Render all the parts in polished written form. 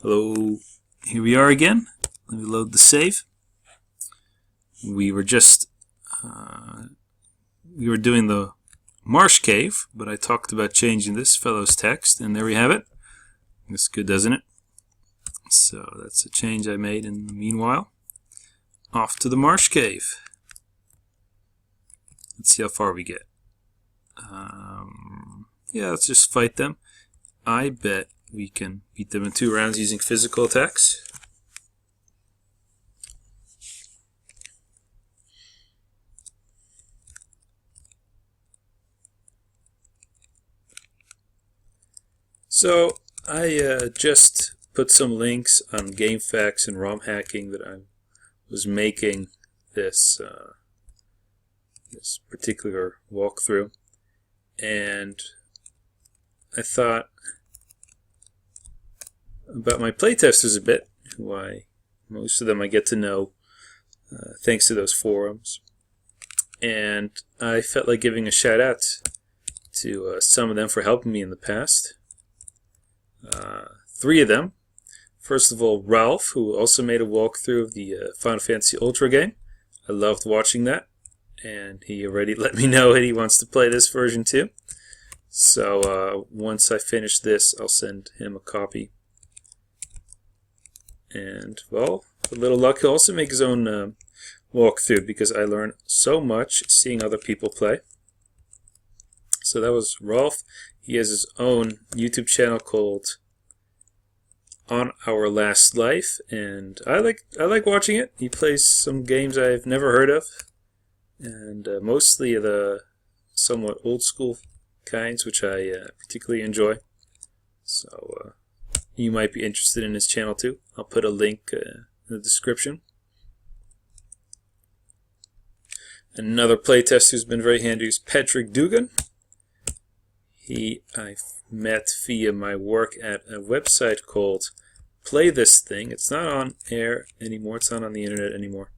Hello, here we are again. Let me load the save. We were just doing the Marsh Cave, but I talked about changing this fellow's text, and there we have it. Looks good, doesn't it? So that's a change I made in the meanwhile. Off to the Marsh Cave. Let's see how far we get. Yeah, let's just fight them. I bet we can beat them in 2 rounds using physical attacks. So I just put some links on GameFAQs and ROM hacking that I was making this this particular walkthrough, and I thought about my playtesters a bit, who most of them I get to know thanks to those forums, and I felt like giving a shout out to some of them for helping me in the past. 3 of them. First of all, Ralph, who also made a walkthrough of the Final Fantasy Ultra game. I loved watching that, and he already let me know that he wants to play this version too. So once I finish this, I'll send him a copy. And, well, with a little luck, he'll also make his own walkthrough, because I learned so much seeing other people play. So that was Rolf. He has his own YouTube channel called On Our Last Life, and I like watching it. He plays some games I've never heard of, and mostly the somewhat old school kinds, which I particularly enjoy. So you might be interested in his channel too. I'll put a link in the description. Another playtester who's been very handy is Patrick Dugan. I met via my work at a website called Play This Thing. It's not on air anymore. It's not on the internet anymore.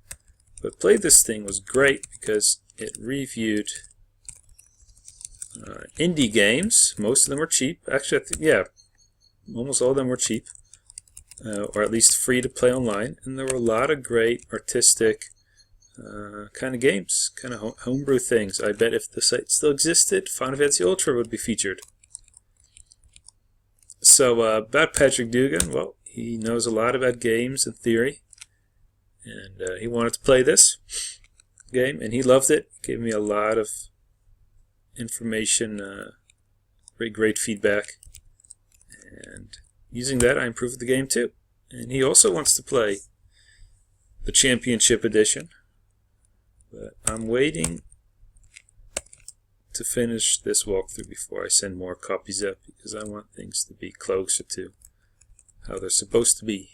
But Play This Thing was great because it reviewed indie games. Most of them were cheap. Actually, yeah, almost all of them were cheap, or at least free to play online. And there were a lot of great artistic kind of games, kind of homebrew things. I bet if the site still existed, Final Fantasy Ultra would be featured. So about Patrick Dugan, well, he knows a lot about games and theory, and he wanted to play this game, and he loved it. Gave me a lot of information, very great feedback, and using that I improved the game too. And he also wants to play the Championship Edition. But I'm waiting to finish this walkthrough before I send more copies up, because I want things to be closer to how they're supposed to be.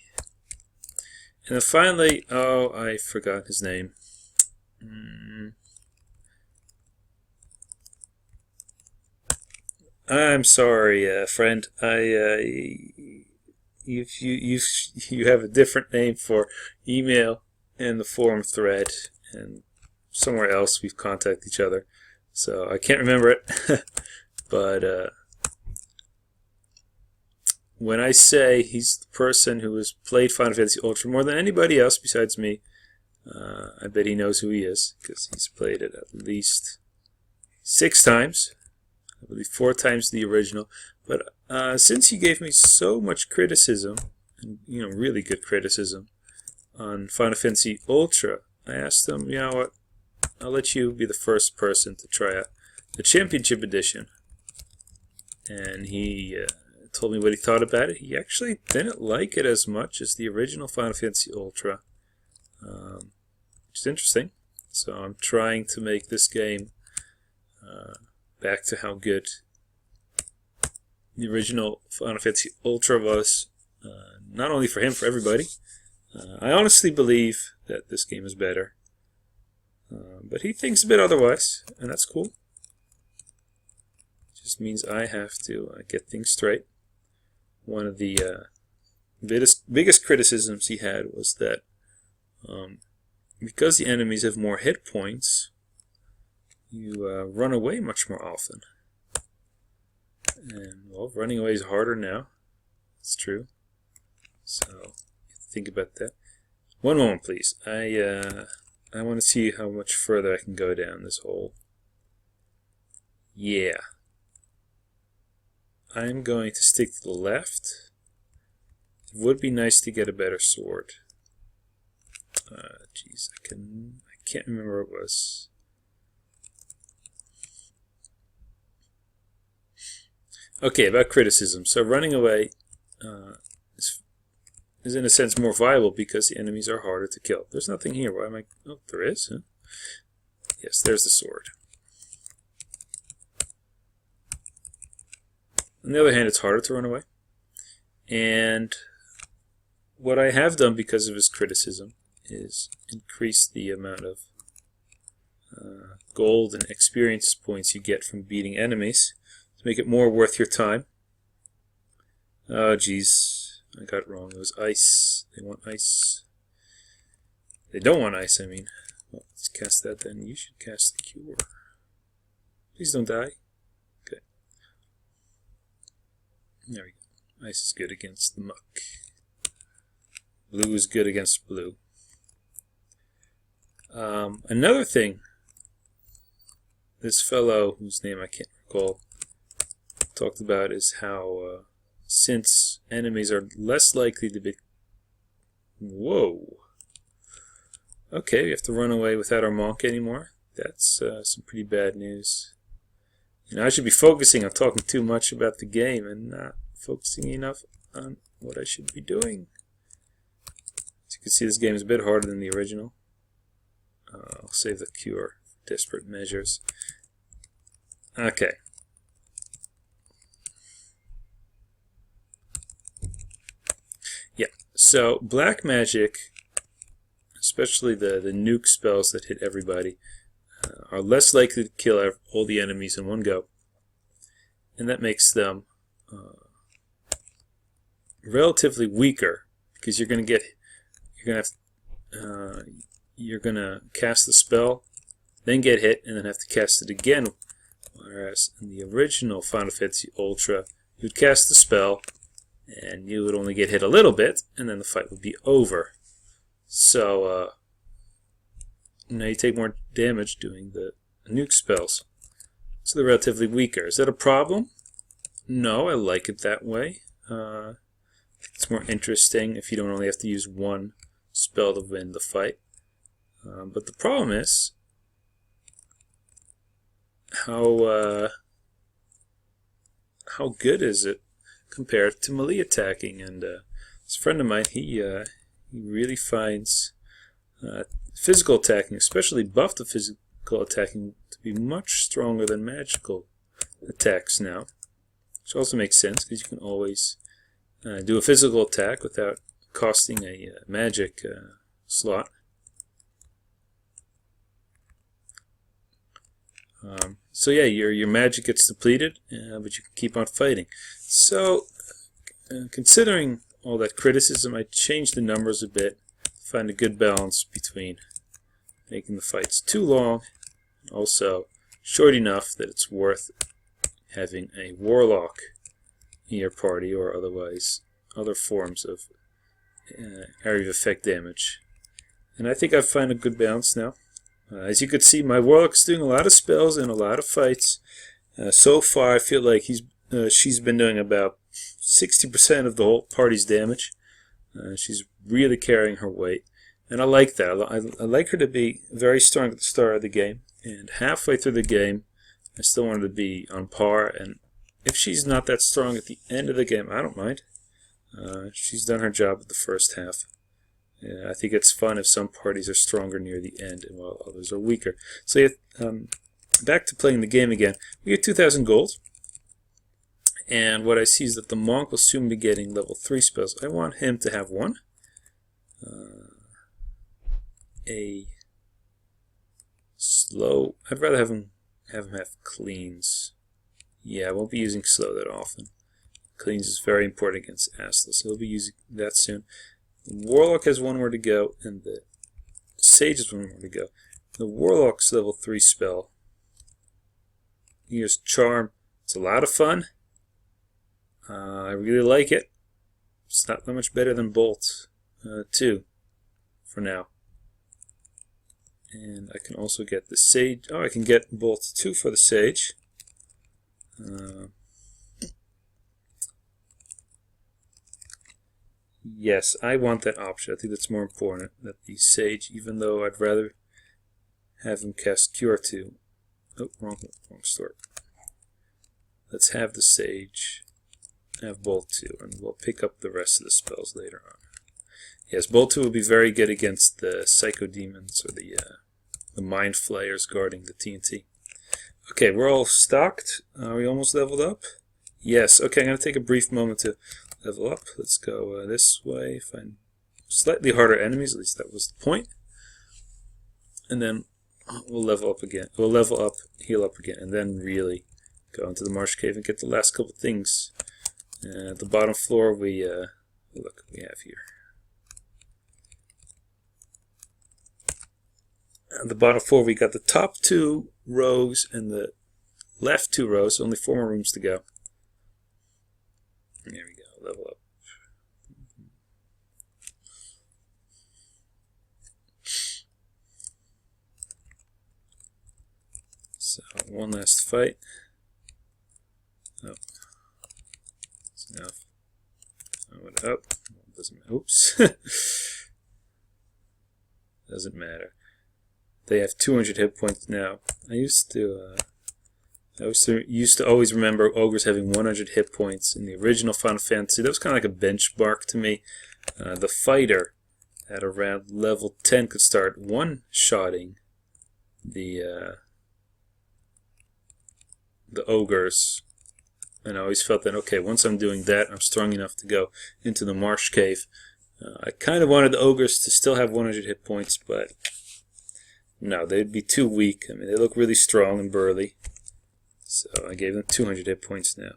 And then finally, oh, I forgot his name. I'm sorry, friend. You have a different name for email in the forum thread, and somewhere else we've contacted each other, so I can't remember it. But when I say he's the person who has played Final Fantasy Ultra more than anybody else besides me, I bet he knows who he is, because he's played it at least 6 times. I believe 4 times the original. But since he gave me so much criticism, and really good criticism, on Final Fantasy Ultra, I asked him, you know what, I'll let you be the first person to try out the Championship Edition. And he told me what he thought about it. He actually didn't like it as much as the original Final Fantasy Ultra, which is interesting. So I'm trying to make this game back to how good the original Final Fantasy Ultra was, not only for him, for everybody. I honestly believe that this game is better. But he thinks a bit otherwise, and that's cool. It just means I have to get things straight. One of the biggest criticisms he had was that because the enemies have more hit points, you run away much more often. And, well, running away is harder now. It's true. So think about that. One moment, please. I want to see how much further I can go down this hole. Yeah. I'm going to stick to the left. It would be nice to get a better sword. Jeez, I can't remember what it was. Okay, about criticism. So running away is in a sense more viable because the enemies are harder to kill. There's nothing here. Why am I? Oh, there is. Huh? Yes, there's the sword. On the other hand, it's harder to run away. And what I have done because of his criticism is increase the amount of gold and experience points you get from beating enemies to make it more worth your time. Oh, geez, I got it wrong. It was ice. They want ice. They don't want ice, I mean. Well, let's cast that then. You should cast the cure. Please don't die. Okay. There we go. Ice is good against the muck. Blue is good against blue. Another thing, this fellow, whose name I can't recall, talked about is how since enemies are less likely to be... Whoa! Okay, we have to run away without our monk anymore. That's some pretty bad news. You know, I should be focusing on talking too much about the game and not focusing enough on what I should be doing. As you can see, this game is a bit harder than the original. I'll save the cure for desperate measures. Okay. Yeah, so black magic, especially the nuke spells that hit everybody, are less likely to kill all the enemies in one go. And that makes them relatively weaker because you're going to cast the spell, then get hit, and then have to cast it again. Whereas in the original Final Fantasy Ultra, you'd cast the spell, and you would only get hit a little bit, and then the fight would be over. So now you take more damage doing the nuke spells. So they're relatively weaker. Is that a problem? No, I like it that way. It's more interesting if you don't only have to use one spell to win the fight. But the problem is how good is it compared to melee attacking? And this friend of mine, he really finds physical attacking, especially buffed to physical attacking, to be much stronger than magical attacks now. Which also makes sense because you can always do a physical attack without costing a magic slot. So yeah, your magic gets depleted, but you can keep on fighting. So, considering all that criticism, I changed the numbers a bit to find a good balance between making the fights too long, and also short enough that it's worth having a warlock in your party, or otherwise other forms of area of effect damage. And I think I've found a good balance now. As you can see, my warlock's doing a lot of spells and a lot of fights. So far, I feel like she's been doing about 60% of the whole party's damage. She's really carrying her weight, and I like that. I like her to be very strong at the start of the game, and halfway through the game, I still want her to be on par. And if she's not that strong at the end of the game, I don't mind. She's done her job at the first half. I think it's fun if some parties are stronger near the end and while others are weaker. So yeah, back to playing the game again. We get 2,000 gold. And what I see is that the monk will soon be getting level 3 spells. I want him to have one. A slow... I'd rather have him have cleans. Yeah, I won't be using slow that often. Cleans is very important against Asla, so he'll be using that soon. The Warlock has one more to go, and the Sage has one more to go. The Warlock's level 3 spell. Here's Charm. It's a lot of fun. I really like it. It's not that much better than Bolt 2 for now. And I can also get the Sage. Oh, I can get Bolt 2 for the Sage. Yes, I want that option. I think that's more important, that the Sage, even though I'd rather have him cast Cure 2. Oh, wrong store. Let's have the Sage, have Bolt 2, and we'll pick up the rest of the spells later on. Yes, Bolt 2 will be very good against the Psycho Demons or the Mind Flayers guarding the TNT. Okay, we're all stocked. Are we almost leveled up? Yes. Okay, I'm going to take a brief moment to level up. Let's go this way, find slightly harder enemies, at least that was the point. And then we'll level up again. We'll level up, heal up again, and then really go into the Marsh Cave and get the last couple things. At the bottom floor, look what we have here. At the bottom floor, we got the top 2 rows and the left 2 rows. Only 4 more rooms to go. There we go, level up. So, one last fight. Oh, that's enough. I went up. Doesn't matter. Oops. Doesn't matter. They have 200 hit points now. I used to always remember ogres having 100 hit points in the original Final Fantasy. That was kind of like a benchmark to me. The fighter at around level 10 could start one-shotting the ogres. And I always felt that, okay, once I'm doing that, I'm strong enough to go into the Marsh Cave. I kind of wanted the ogres to still have 100 hit points, but no, they'd be too weak. I mean, they look really strong and burly. So I gave them 200 hit points now.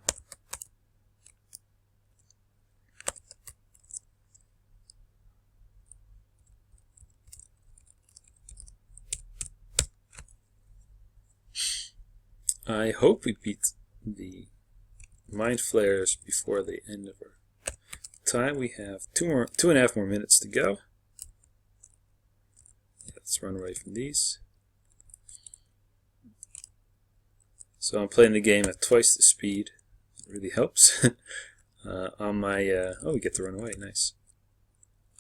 I hope we beat the Mind Flayers before the end of our time. We have 2.5 more minutes to go. Let's run away from these. So I'm playing the game at twice the speed. It really helps. On my oh, we get to run away. Nice.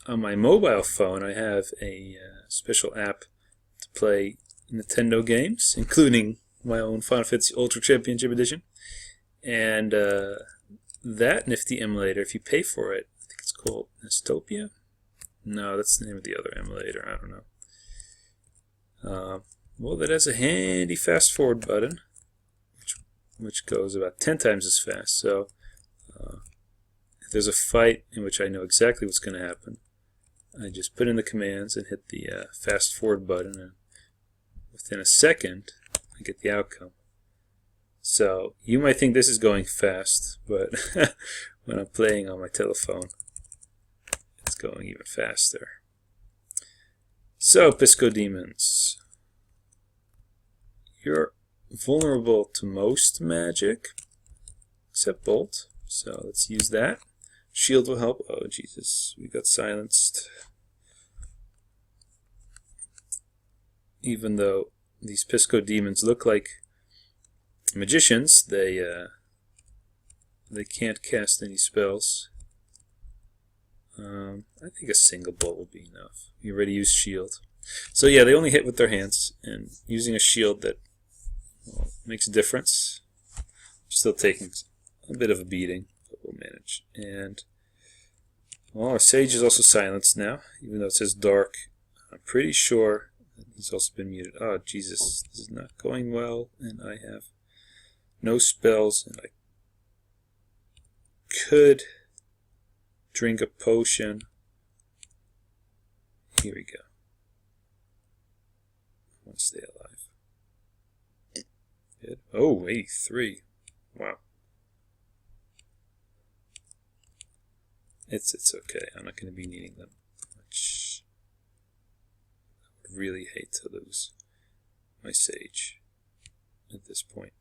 On my mobile phone, I have a special app to play Nintendo games, including my own Final Fantasy Ultra Championship Edition. And that nifty emulator, if you pay for it, I think it's called Nestopia? No, that's the name of the other emulator. I don't know. Well, that has a handy fast forward button, which goes about 10 times as fast. So if there's a fight in which I know exactly what's going to happen, I just put in the commands and hit the fast forward button, and within a second I get the outcome. So you might think this is going fast, but when I'm playing on my telephone, it's going even faster. So, Pisco Demons, you're vulnerable to most magic, except Bolt, so let's use that. Shield will help. Oh, Jesus, we got silenced. Even though these Pisco Demons look like magicians, they can't cast any spells. I think a single bolt will be enough. You already used shield. So yeah, they only hit with their hands, and using a shield that makes a difference. Still taking a bit of a beating, but we'll manage. And well, our Sage is also silenced now, even though it says dark. I'm pretty sure he's also been muted. Oh, Jesus, this is not going well, and I have no spells, and I could drink a potion. Here we go. I want to stay alive. Good. Oh, 83. Wow. It's okay. I'm not going to be needing them much. I would really hate to lose my Sage at this point.